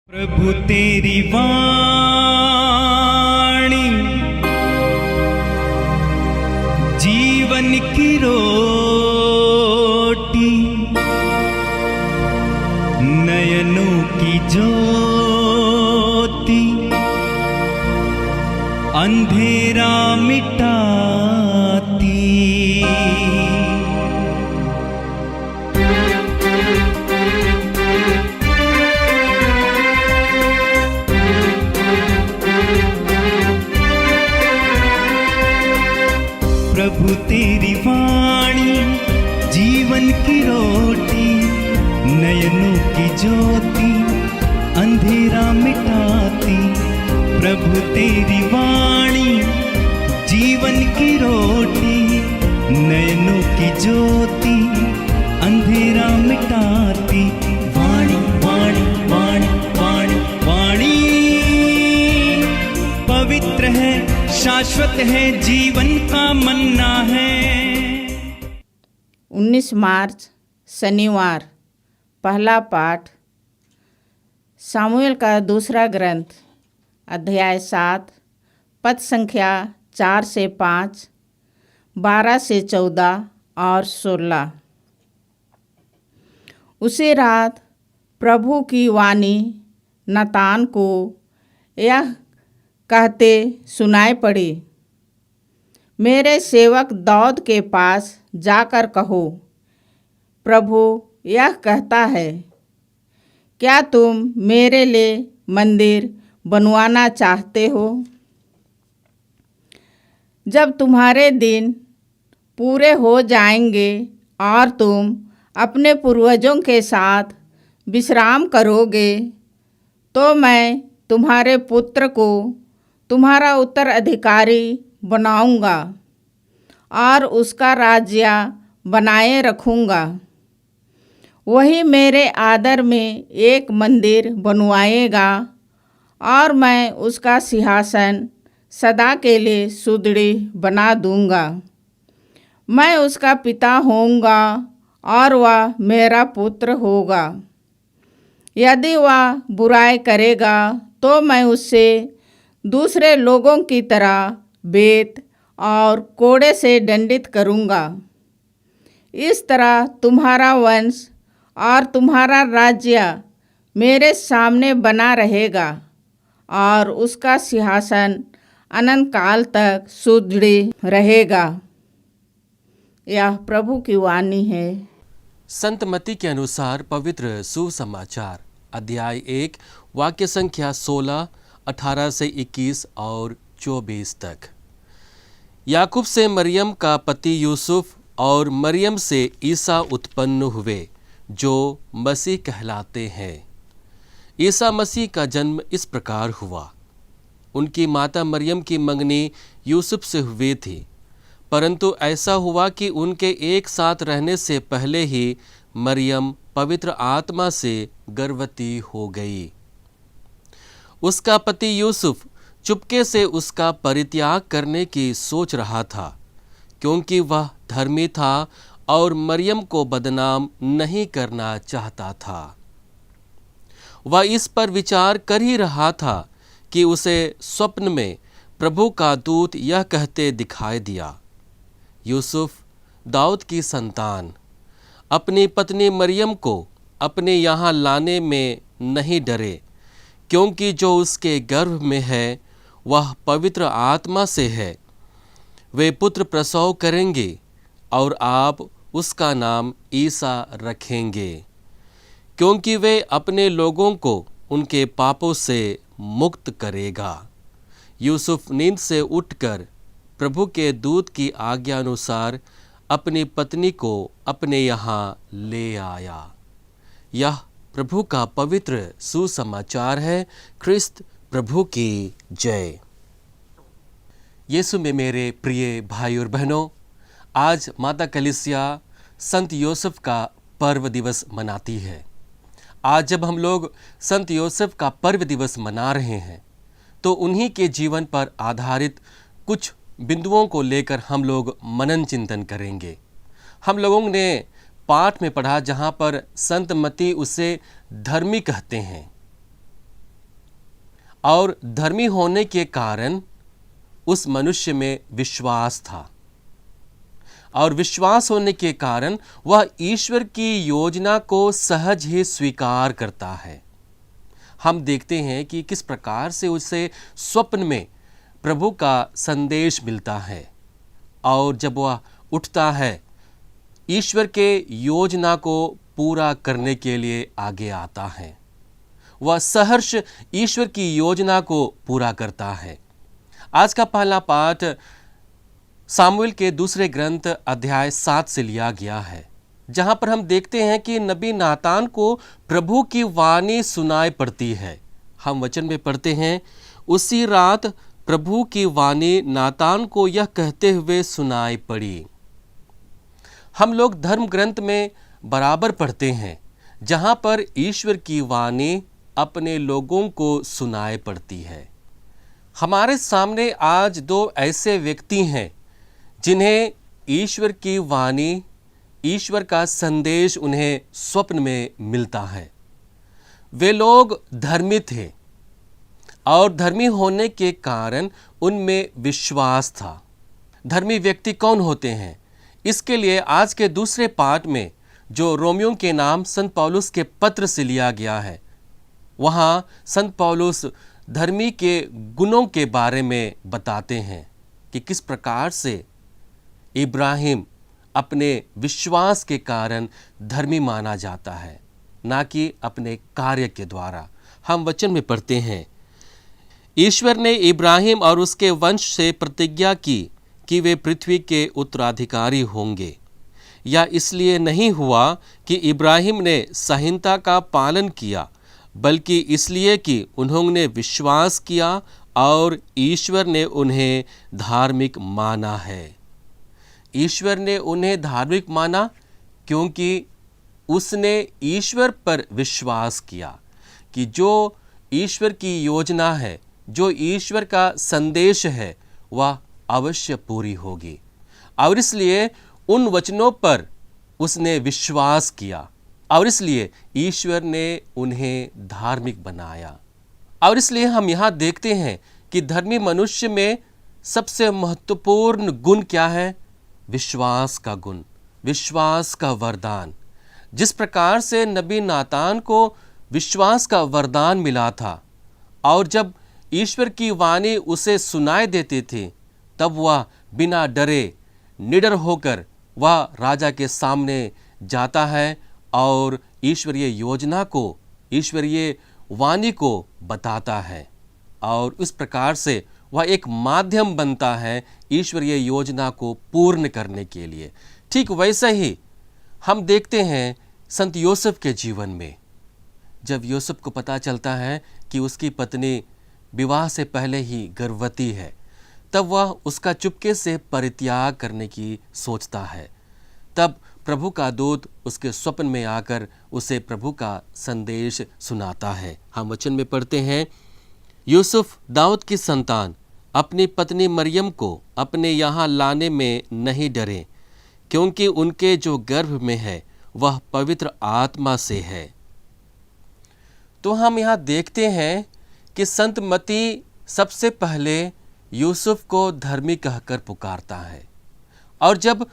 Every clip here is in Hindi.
प्रभु तेरी वाणी जीवन की रोटी, नयनों की ज्योति, अंधेरा मिटाती। प्रभु तेरी वाणी जीवन की रोटी, नयनों की ज्योति, अंधेरा मिटाती। प्रभु तेरी वाणी जीवन की रोटी, नयनों की ज्योति, अंधेरा मिटाती। वाणी वाणी वाणी वाणी वाणी पवित्र है, शाश्वत है, जीवन का मन्ना है। 19 मार्च शनिवार। पहला पाठ सामुएल का दूसरा ग्रंथ अध्याय 7 पद संख्या 4 से 5, 12 से 14 और 16। उसी रात प्रभु की वाणी नातान को यह कहते सुनाई पड़ी, मेरे सेवक दाऊद के पास जाकर कहो, प्रभु यह कहता है, क्या तुम मेरे लिए मंदिर बनवाना चाहते हो? जब तुम्हारे दिन पूरे हो जाएंगे और तुम अपने पूर्वजों के साथ विश्राम करोगे, तो मैं तुम्हारे पुत्र को तुम्हारा उत्तराधिकारी बनाऊंगा और उसका राज्य बनाए रखूंगा। वही मेरे आदर में एक मंदिर बनवाएगा और मैं उसका सिंहासन सदा के लिए सुदृढ़ बना दूंगा। मैं उसका पिता होऊंगा और वह मेरा पुत्र होगा। यदि वह बुराई करेगा तो मैं उससे दूसरे लोगों की तरह बेत और कोड़े से दंडित करूंगा। इस तरह तुम्हारा वंश और तुम्हारा राज्य मेरे सामने बना रहेगा और उसका सिंहासन अनंत काल तक सुदृढ़ रहेगा। यह प्रभु की वाणी है। संत मत्ती के अनुसार पवित्र सुसमाचार अध्याय 1 वाक्य संख्या 16, 18 से 21 और 24 तक। याकूब से मरियम का पति यूसुफ और मरियम से ईसा उत्पन्न हुए, जो मसीह कहलाते हैं। ईसा मसीह का जन्म इस प्रकार हुआ। उनकी माता मरियम की मंगनी यूसुफ से हुई थी, परंतु ऐसा हुआ कि उनके एक साथ रहने से पहले ही मरियम पवित्र आत्मा से गर्भवती हो गई। उसका पति यूसुफ चुपके से उसका परित्याग करने की सोच रहा था, क्योंकि वह धर्मी था और मरियम को बदनाम नहीं करना चाहता था। वह इस पर विचार कर ही रहा था कि उसे स्वप्न में प्रभु का दूत यह कहते दिखाई दिया, यूसुफ दाऊद की संतान, अपनी पत्नी मरियम को अपने यहाँ लाने में नहीं डरे, क्योंकि जो उसके गर्भ में है वह पवित्र आत्मा से है। वे पुत्र प्रसव करेंगे और आप उसका नाम ईसा रखेंगे, क्योंकि वे अपने लोगों को उनके पापों से मुक्त करेगा। यूसुफ नींद से उठकर प्रभु के दूत की आज्ञा अनुसार अपनी पत्नी को अपने यहाँ ले आया। यह प्रभु का पवित्र सुसमाचार है। ख्रिस्त प्रभु की जय। यीशु में मेरे प्रिय भाई और बहनों, आज माता कलीसिया संत यूसुफ का पर्व दिवस मनाती है। आज जब हम लोग संत यूसुफ का पर्व दिवस मना रहे हैं, तो उन्हीं के जीवन पर आधारित कुछ बिंदुओं को लेकर हम लोग मनन चिंतन करेंगे। हम लोगों ने पाठ में पढ़ा जहाँ पर संत मत्ती उसे धर्मी कहते हैं। और धर्मी होने के कारण उस मनुष्य में विश्वास था, और विश्वास होने के कारण वह ईश्वर की योजना को सहज ही स्वीकार करता है। हम देखते हैं कि किस प्रकार से उसे स्वप्न में प्रभु का संदेश मिलता है, और जब वह उठता है ईश्वर के योजना को पूरा करने के लिए आगे आता है। वह सहर्ष ईश्वर की योजना को पूरा करता है। आज का पहला पाठ सामुएल के दूसरे ग्रंथ अध्याय 7 से लिया गया है, जहां पर हम देखते हैं कि नबी नातान को प्रभु की वाणी सुनाई पड़ती है। हम वचन में पढ़ते हैं, उसी रात प्रभु की वाणी नातान को यह कहते हुए सुनाई पड़ी। हम लोग धर्म ग्रंथ में बराबर पढ़ते हैं जहां पर ईश्वर की वाणी अपने लोगों को सुनाई पड़ती है। हमारे सामने आज दो ऐसे व्यक्ति हैं जिन्हें ईश्वर की वाणी, ईश्वर का संदेश उन्हें स्वप्न में मिलता है। वे लोग धर्मी थे और धर्मी होने के कारण उनमें विश्वास था। धर्मी व्यक्ति कौन होते हैं? इसके लिए आज के दूसरे पाठ में जो रोमियो के नाम संत पौलुस के पत्र से लिया गया है, वहाँ संत पौलुस धर्मी के गुणों के बारे में बताते हैं कि किस प्रकार से इब्राहिम अपने विश्वास के कारण धर्मी माना जाता है, ना कि अपने कार्य के द्वारा। हम वचन में पढ़ते हैं, ईश्वर ने इब्राहिम और उसके वंश से प्रतिज्ञा की कि वे पृथ्वी के उत्तराधिकारी होंगे। या इसलिए नहीं हुआ कि इब्राहिम ने संहिता का पालन किया, बल्कि इसलिए कि उन्होंने विश्वास किया और ईश्वर ने उन्हें धार्मिक माना है। ईश्वर ने उन्हें धार्मिक माना क्योंकि उसने ईश्वर पर विश्वास किया कि जो ईश्वर की योजना है, जो ईश्वर का संदेश है, वह अवश्य पूरी होगी। और इसलिए उन वचनों पर उसने विश्वास किया, और इसलिए ईश्वर ने उन्हें धार्मिक बनाया। और इसलिए हम यहाँ देखते हैं कि धर्मी मनुष्य में सबसे महत्वपूर्ण गुण क्या है? विश्वास का गुण, विश्वास का वरदान। जिस प्रकार से नबी नातान को विश्वास का वरदान मिला था, और जब ईश्वर की वाणी उसे सुनाई देती थी, तब वह बिना डरे निडर होकर वह राजा के सामने जाता है और ईश्वरीय योजना को, ईश्वरीय वाणी को बताता है, और उस प्रकार से वह एक माध्यम बनता है ईश्वरीय योजना को पूर्ण करने के लिए। ठीक वैसे ही हम देखते हैं संत यूसुफ के जीवन में। जब यूसुफ को पता चलता है कि उसकी पत्नी विवाह से पहले ही गर्भवती है, तब वह उसका चुपके से परित्याग करने की सोचता है। तब प्रभु का दूत उसके स्वप्न में आकर उसे प्रभु का संदेश सुनाता है। हम वचन में पढ़ते हैं, यूसुफ दाऊद की संतान अपनी पत्नी मरियम को अपने यहाँ लाने में नहीं डरे, क्योंकि उनके जो गर्भ में है वह पवित्र आत्मा से है। तो हम यहाँ देखते हैं कि संत मत्ती सबसे पहले यूसुफ को धर्मी कहकर पुकारता है, और जब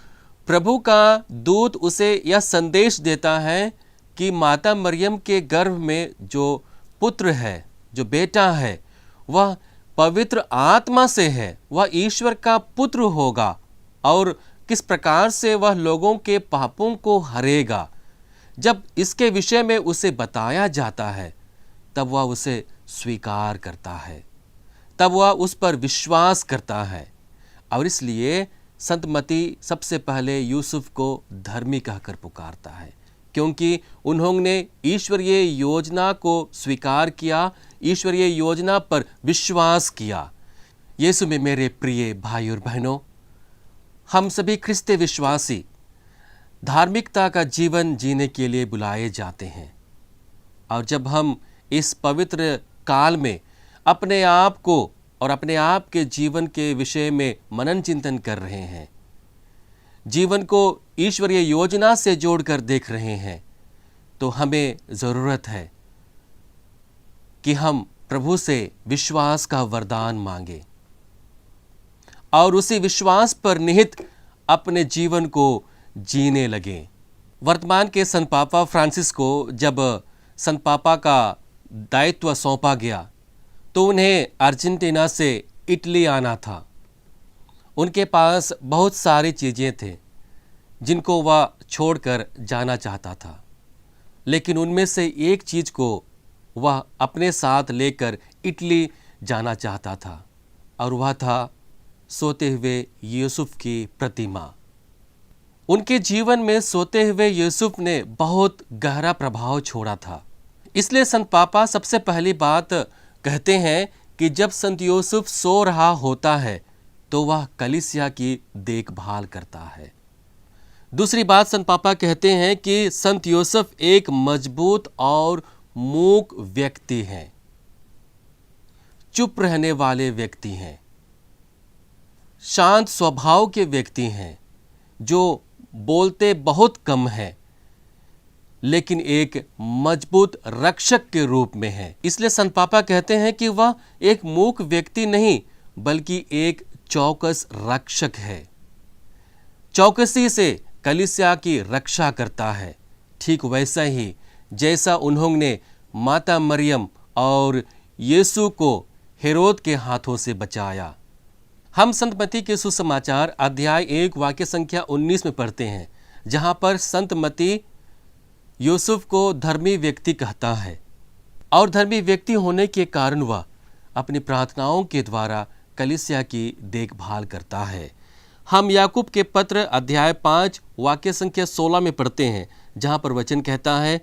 प्रभु का दूत उसे यह संदेश देता है कि माता मरियम के गर्भ में जो पुत्र है, जो बेटा है, वह पवित्र आत्मा से है, वह ईश्वर का पुत्र होगा, और किस प्रकार से वह लोगों के पापों को हरेगा। जब इसके विषय में उसे बताया जाता है, तब वह उसे स्वीकार करता है, तब वह उस पर विश्वास करता है। और इसलिए संत मत्ती सबसे पहले यूसुफ को धर्मी कहकर पुकारता है, क्योंकि उन्होंने ईश्वरीय योजना को स्वीकार किया, ईश्वरीय योजना पर विश्वास किया। यीशु में मेरे प्रिय भाई और बहनों, हम सभी ख्रिस्ती विश्वासी धार्मिकता का जीवन जीने के लिए बुलाए जाते हैं, और जब हम इस पवित्र काल में अपने आप को और अपने आप के जीवन के विषय में मनन चिंतन कर रहे हैं, जीवन को ईश्वरीय योजना से जोड़कर देख रहे हैं, तो हमें ज़रूरत है कि हम प्रभु से विश्वास का वरदान मांगे और उसी विश्वास पर निहित अपने जीवन को जीने लगे। वर्तमान के संत पापा फ्रांसिस को जब संत पापा का दायित्व सौंपा गया तो उन्हें अर्जेंटीना से इटली आना था। उनके पास बहुत सारी चीज़ें थे जिनको वह छोड़कर जाना चाहता था, लेकिन उनमें से एक चीज़ को वह अपने साथ लेकर इटली जाना चाहता था और वह था सोते हुए यूसुफ की प्रतिमा। उनके जीवन में सोते हुए यूसुफ ने बहुत गहरा प्रभाव छोड़ा था। इसलिए संत पापा सबसे पहली बात कहते हैं कि जब संत यूसुफ सो रहा होता है तो वह कलीसिया की देखभाल करता है। दूसरी बात संत पापा कहते हैं कि संत यूसुफ एक मजबूत और मूक व्यक्ति हैं, चुप रहने वाले व्यक्ति हैं, शांत स्वभाव के व्यक्ति हैं, जो बोलते बहुत कम हैं लेकिन एक मजबूत रक्षक के रूप में है। इसलिए संत पापा कहते हैं कि वह एक मूक व्यक्ति नहीं बल्कि एक चौकस रक्षक है। चौकसी से कलीसिया की रक्षा करता है, ठीक वैसा ही जैसा उन्होंने माता मरियम और यीशु को हेरोद के हाथों से बचाया। हम संत मत्ती के सुसमाचार अध्याय 1 वाक्य संख्या 19 में पढ़ते हैं, जहां पर संत मत्ती यूसुफ को धर्मी व्यक्ति कहता है और धर्मी व्यक्ति होने के कारण वह अपनी प्रार्थनाओं के द्वारा कलीसिया की देखभाल करता है। हम याकूब के पत्र अध्याय 5 वाक्य संख्या 16 में पढ़ते हैं, जहां पर वचन कहता है,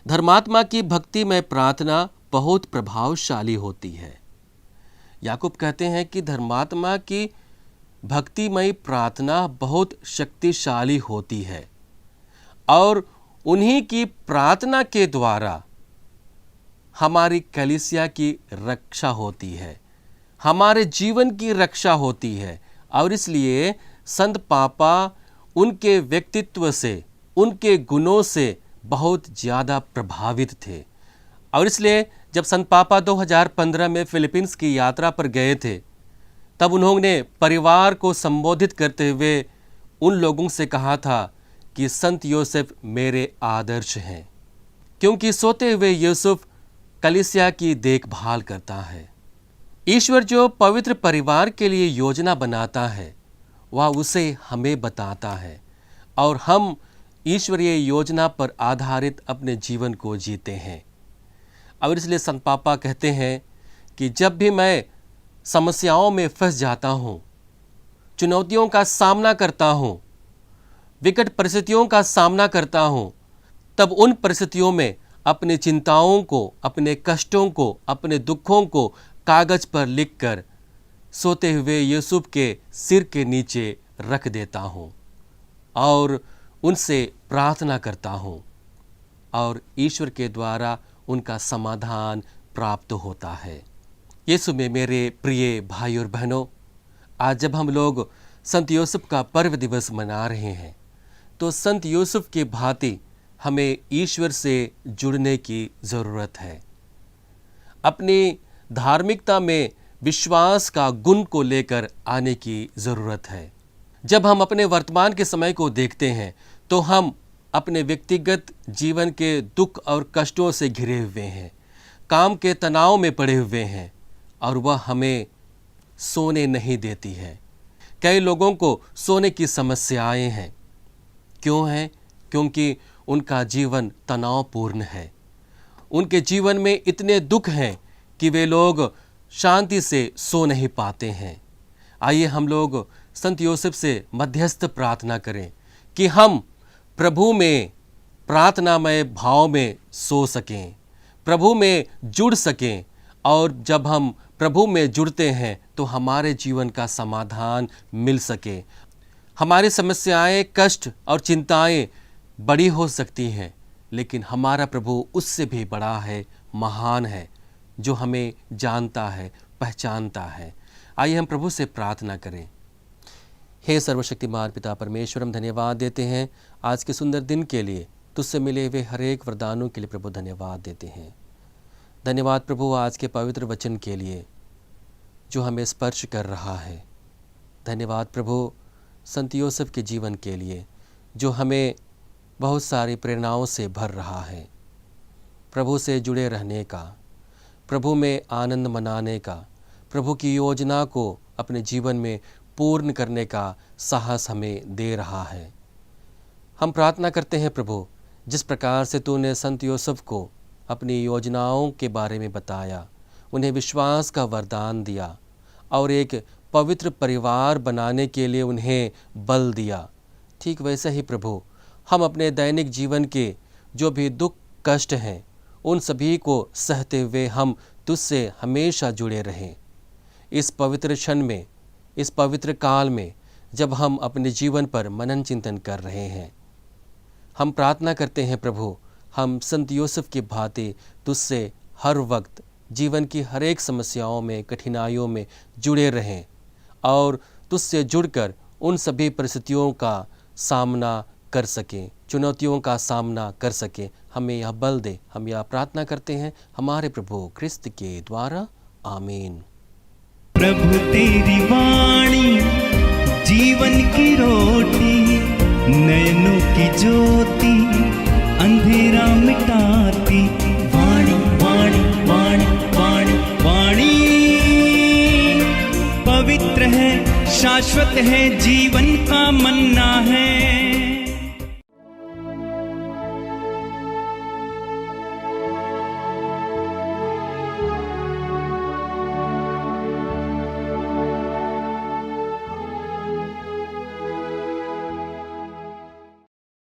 धर्मात्मा की भक्ति में प्रार्थना बहुत प्रभावशाली होती है। याकूब कहते हैं कि धर्मात्मा की भक्तिमय प्रार्थना बहुत शक्तिशाली होती है और उन्हीं की प्रार्थना के द्वारा हमारी कलीसिया की रक्षा होती है, हमारे जीवन की रक्षा होती है। और इसलिए संत पापा उनके व्यक्तित्व से, उनके गुणों से बहुत ज़्यादा प्रभावित थे। और इसलिए जब संत पापा 2015 में फिलीपींस की यात्रा पर गए थे, तब उन्होंने परिवार को संबोधित करते हुए उन लोगों से कहा था कि संत यूसुफ मेरे आदर्श हैं, क्योंकि सोते हुए यूसुफ कलीसिया की देखभाल करता है। ईश्वर जो पवित्र परिवार के लिए योजना बनाता है वह उसे हमें बताता है और हम ईश्वरीय योजना पर आधारित अपने जीवन को जीते हैं। और इसलिए संत पापा कहते हैं कि जब भी मैं समस्याओं में फंस जाता हूँ, चुनौतियों का सामना करता हूँ, विकट परिस्थितियों का सामना करता हूँ, तब उन परिस्थितियों में अपनी चिंताओं को, अपने कष्टों को, अपने दुखों को कागज पर लिखकर सोते हुए यूसुफ के सिर के नीचे रख देता हूँ और उनसे प्रार्थना करता हूँ और ईश्वर के द्वारा उनका समाधान प्राप्त होता है। यीशु में मेरे प्रिय भाई और बहनों, आज जब हम लोग संत यूसुफ का पर्व दिवस मना रहे हैं तो संत यूसुफ की भांति हमें ईश्वर से जुड़ने की ज़रूरत है। अपनी धार्मिकता में विश्वास का गुण को लेकर आने की ज़रूरत है। जब हम अपने वर्तमान के समय को देखते हैं तो हम अपने व्यक्तिगत जीवन के दुख और कष्टों से घिरे हुए हैं, काम के तनाव में पड़े हुए हैं और वह हमें सोने नहीं देती है। कई लोगों को सोने की समस्याएं हैं। क्यों हैं? क्योंकि उनका जीवन तनावपूर्ण है। उनके जीवन में इतने दुख हैं कि वे लोग शांति से सो नहीं पाते हैं। आइए हम लोग संत यूसुफ से मध्यस्थ प्रार्थना करें कि हम प्रभु में प्रार्थनामय भाव में सो सकें, प्रभु में जुड़ सकें। और जब हम प्रभु में जुड़ते हैं तो हमारे जीवन का समाधान मिल सके। हमारी समस्याएं, कष्ट और चिंताएं बड़ी हो सकती हैं, लेकिन हमारा प्रभु उससे भी बड़ा है, महान है, जो हमें जानता है, पहचानता है। आइए हम प्रभु से प्रार्थना करें। हे सर्वशक्तिमान पिता परमेश्वर, हम धन्यवाद देते हैं आज के सुंदर दिन के लिए, तुझसे मिले हुए हर एक वरदानों के लिए प्रभु धन्यवाद देते हैं। धन्यवाद प्रभु आज के पवित्र वचन के लिए जो हमें स्पर्श कर रहा है। धन्यवाद प्रभु संत यूसुफ के जीवन के लिए जो हमें बहुत सारी प्रेरणाओं से भर रहा है। प्रभु से जुड़े रहने का, प्रभु में आनंद मनाने का, प्रभु की योजना को अपने जीवन में पूर्ण करने का साहस हमें दे रहा है। हम प्रार्थना करते हैं प्रभु, जिस प्रकार से तूने संत यूसुफ को अपनी योजनाओं के बारे में बताया, उन्हें विश्वास का वरदान दिया और एक पवित्र परिवार बनाने के लिए उन्हें बल दिया, ठीक वैसे ही प्रभु हम अपने दैनिक जीवन के जो भी दुख कष्ट हैं उन सभी को सहते हुए हम तुझसे हमेशा जुड़े रहें। इस पवित्र क्षण में, इस पवित्र काल में जब हम अपने जीवन पर मनन चिंतन कर रहे हैं, हम प्रार्थना करते हैं प्रभु, हम संत यूसुफ की भांति तुझसे हर वक्त जीवन की हर एक समस्याओं में, कठिनाइयों में जुड़े रहें और तुझसे जुड़कर उन सभी परिस्थितियों का सामना कर सकें, चुनौतियों का सामना कर सकें। हमें यह बल दे, हम यह प्रार्थना करते हैं हमारे प्रभु क्रिस्त के द्वारा, आमीन। प्रभु तेरी वाणी जीवन की रोटी, नयनों की ज्योति अंधेरा मिटाती। वाणी वाणी वाणी वाणी वाणी पवित्र है, शाश्वत है, जीवन का मन्ना है।